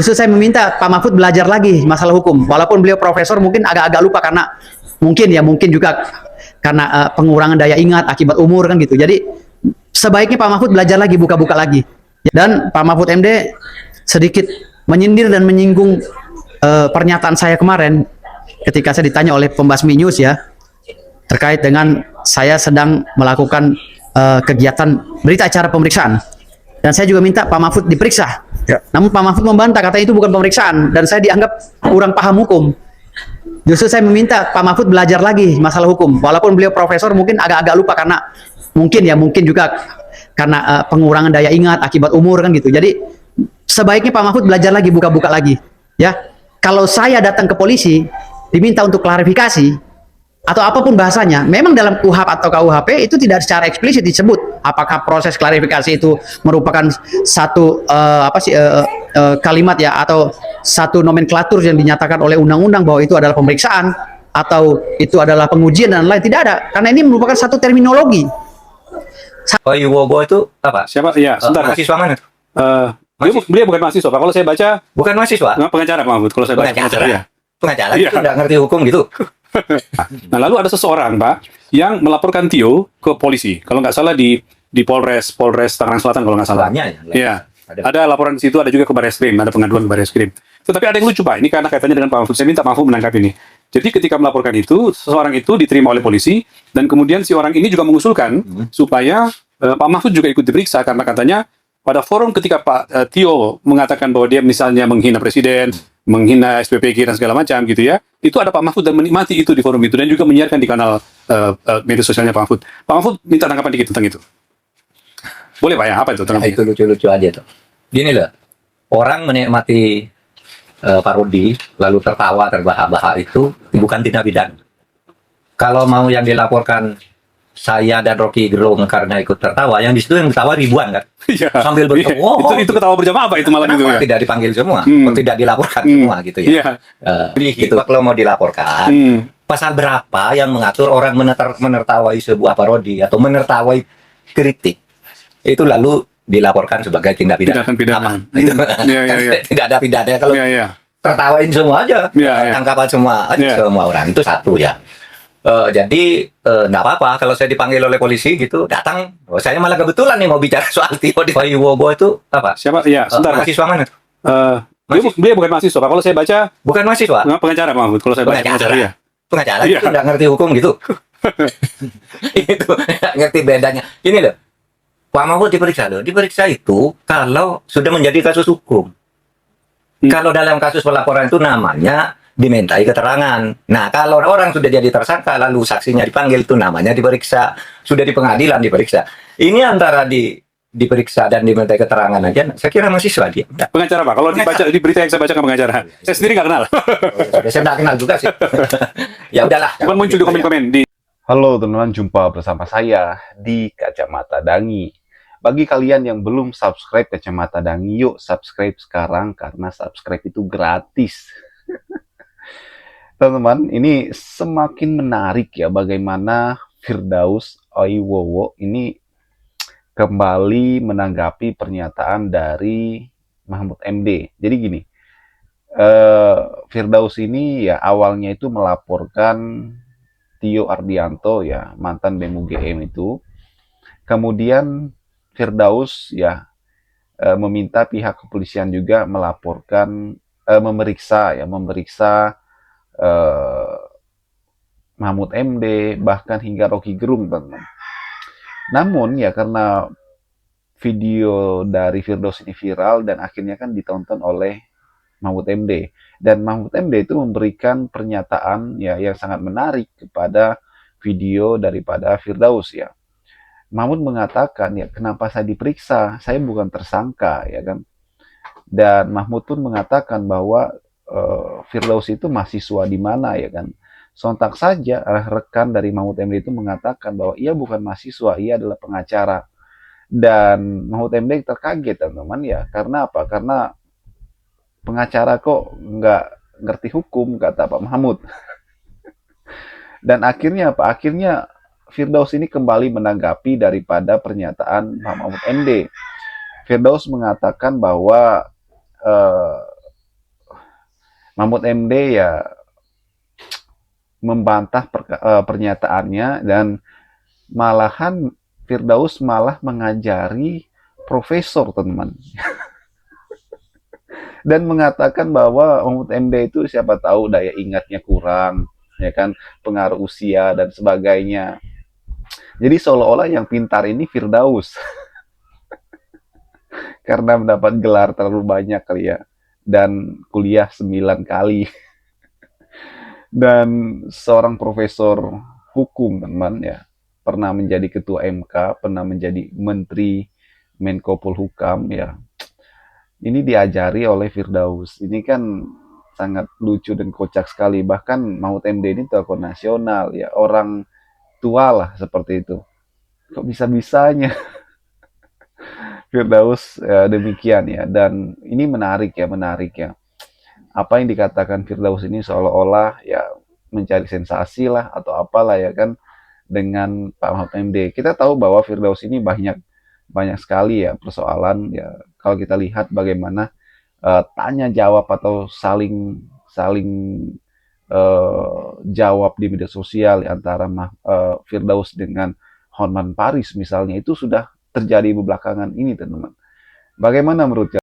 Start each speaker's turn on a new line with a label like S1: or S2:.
S1: Justru saya meminta Pak Mahfud belajar lagi masalah hukum. Walaupun beliau profesor mungkin agak-agak lupa karena mungkin juga karena pengurangan daya ingat akibat umur kan gitu. Jadi sebaiknya Pak Mahfud belajar lagi, buka-buka lagi. Dan Pak Mahfud MD sedikit menyindir dan menyinggung pernyataan saya kemarin ketika saya ditanya oleh Pembasmi News ya terkait dengan saya sedang melakukan kegiatan berita acara pemeriksaan. Dan saya juga minta Pak Mahfud diperiksa. Ya. Namun Pak Mahfud membantah, katanya itu bukan pemeriksaan dan saya dianggap kurang paham hukum. Justru saya meminta Pak Mahfud belajar lagi masalah hukum. Walaupun beliau profesor mungkin agak-agak lupa karena mungkin juga karena pengurangan daya ingat akibat umur kan gitu. Jadi sebaiknya Pak Mahfud belajar lagi, buka-buka lagi. Ya, kalau saya datang ke polisi diminta untuk klarifikasi atau apapun bahasanya, memang dalam KUHP atau KUHP itu tidak secara eksplisit disebut apakah proses klarifikasi itu merupakan satu kalimat ya atau satu nomenklatur yang dinyatakan oleh undang-undang bahwa itu adalah pemeriksaan atau itu adalah pengujian dan lain, tidak ada, karena ini merupakan satu terminologi.
S2: Oh, Iwogo itu apa?
S3: Siapa? Ya, sebentar.
S2: Mahasiswa mana?
S3: Beliau bukan mahasiswa, Pak. Kalau saya baca,
S2: Bukan mahasiswa.
S3: pengacara, Pak Mahfud. Kalau saya baca pengacara, ya.
S2: Pengacara
S3: Iya.
S2: itu nggak ngerti hukum gitu.
S3: Nah, lalu ada seseorang, Pak, yang melaporkan Tio ke polisi. Kalau nggak salah di Polres Tangerang Selatan, kalau nggak salah.
S2: Banyak ya.
S3: Iya. Ada laporan di situ, ada juga ke Barreskrim, ada pengaduan ke Barreskrim. Tetapi ada yang lucu, Pak. Ini karena kaitannya dengan Pak Mahfud. Saya minta Pak Mahfud menangkap ini. Jadi ketika melaporkan itu, seseorang itu diterima oleh polisi, dan kemudian si orang ini juga mengusulkan supaya Pak Mahfud juga ikut diperiksa, karena katanya pada forum ketika Pak Tio mengatakan bahwa dia misalnya menghina presiden, menghina SPPG dan segala macam gitu ya, itu ada Pak Mahfud dan menikmati itu di forum itu dan juga menyiarkan di kanal media sosialnya Pak Mahfud. Pak Mahfud minta tanggapan dikit tentang itu. Boleh Pak ya? Apa itu tanggapannya?
S2: Itu lucu-lucu aja tuh. Gini loh, orang menikmati parodi lalu tertawa terbahak-bahak itu bukan tindak pidana. Kalau mau yang dilaporkan saya dan Rocky Gerung karena ikut tertawa, yang di situ yang ketawa ribuan kan,
S3: Iya.
S2: sambil bertemu.
S3: Iya. Itu ketawa berjamaah apa itu malam itu ya?
S2: Tidak dipanggil semua, atau tidak dilaporkan semua gitu ya.
S3: Iya.
S2: Gitu. Kalau mau dilaporkan, pasal berapa yang mengatur orang menertawai sebuah parodi atau menertawai kritik itu lalu dilaporkan sebagai tindak pidana.
S3: Tindakan pidana.
S2: Apa? Itu
S3: Iya.
S2: tidak ada pidana kalau
S3: Iya.
S2: tertawain semua aja,
S3: Iya.
S2: tangkapan semua aja semua orang itu satu ya. Jadi nggak apa-apa kalau saya dipanggil oleh polisi gitu datang. Saya malah kebetulan nih mau bicara soal Tio di Iwogo itu apa?
S3: Siapa? Ya, sebentar Pak.
S2: Mahasiswa mana?
S3: Beliau bukan mahasiswa, Pak. Kalau saya baca,
S2: Bukan mahasiswa.
S3: pengacara Pak Mahfud. Kalau saya baca pengacara, ya.
S2: Pengacara
S3: Iya.
S2: itu nggak ngerti hukum gitu. Itu nggak ngerti bedanya. Ini loh, Pak Mahfud diperiksa loh. Diperiksa itu kalau sudah menjadi kasus hukum. Kalau dalam kasus pelaporan itu namanya dimintai keterangan. Nah, kalau orang sudah jadi tersangka lalu saksinya dipanggil itu namanya diperiksa. Sudah di pengadilan diperiksa. Ini antara diperiksa dan dimintai keterangan aja. Saya kira mahasiswa dia.
S3: Pengacara Pak. Kalau dibaca di berita yang saya baca ke pengacara, saya sendiri nggak kenal.
S2: Saya nggak kenal juga sih. Ya udahlah.
S3: Cuman muncul di komen-komen di.
S4: Halo teman-teman, jumpa bersama saya di Kacamata Dangi. Bagi kalian yang belum subscribe Kacamata Dangi, yuk subscribe sekarang karena subscribe itu gratis. Teman-teman, ini semakin menarik ya bagaimana Firdaus Oiwowo ini kembali menanggapi pernyataan dari Mahfud MD. Jadi gini, Firdaus ini ya awalnya itu melaporkan Tio Ardianto ya, mantan BEM UGM itu. Kemudian Firdaus ya meminta pihak kepolisian juga melaporkan memeriksa Mahfud MD bahkan hingga Rocky Gerung, teman-teman. Namun ya karena video dari Firdaus ini viral dan akhirnya kan ditonton oleh Mahfud MD, dan Mahfud MD itu memberikan pernyataan ya yang sangat menarik kepada video daripada Firdaus ya. Mahfud mengatakan ya, kenapa saya diperiksa, saya bukan tersangka ya kan. Dan Mahfud pun mengatakan bahwa Firdaus itu mahasiswa di mana ya kan. Sontak saja rekan dari Mahfud MD itu mengatakan bahwa ia bukan mahasiswa, ia adalah pengacara. Dan Mahfud MD terkaget teman-teman ya, karena apa? Karena pengacara kok nggak ngerti hukum, kata Pak Mahfud. Dan akhirnya apa? Akhirnya Firdaus ini kembali menanggapi daripada pernyataan Pak Mahfud MD. Firdaus mengatakan bahwa Mahfud MD ya membantah pernyataannya, dan malahan Firdaus malah mengajari profesor, teman, dan mengatakan bahwa Mahfud MD itu siapa tahu daya ingatnya kurang, ya kan, pengaruh usia dan sebagainya. Jadi seolah-olah yang pintar ini Firdaus karena mendapat gelar terlalu banyak kali ya, dan kuliah 9 kali. Dan seorang profesor hukum, teman, ya, pernah menjadi ketua MK, pernah menjadi menteri Menko Polhukam, ya. Ini diajari oleh Firdaus. Ini kan sangat lucu dan kocak sekali. Bahkan Mahfud MD ini tokoh nasional, ya, orang tua lah seperti itu. Kok bisa-bisanya Firdaus demikian ya. Dan ini menarik ya. Apa yang dikatakan Firdaus ini seolah-olah ya mencari sensasi lah atau apalah ya kan dengan Pak Mahfud MD. Kita tahu bahwa Firdaus ini banyak sekali ya persoalan ya, kalau kita lihat bagaimana tanya jawab atau saling jawab di media sosial antara Firdaus dengan Hotman Paris misalnya, itu sudah terjadi belakangan ini, teman-teman. Bagaimana menurut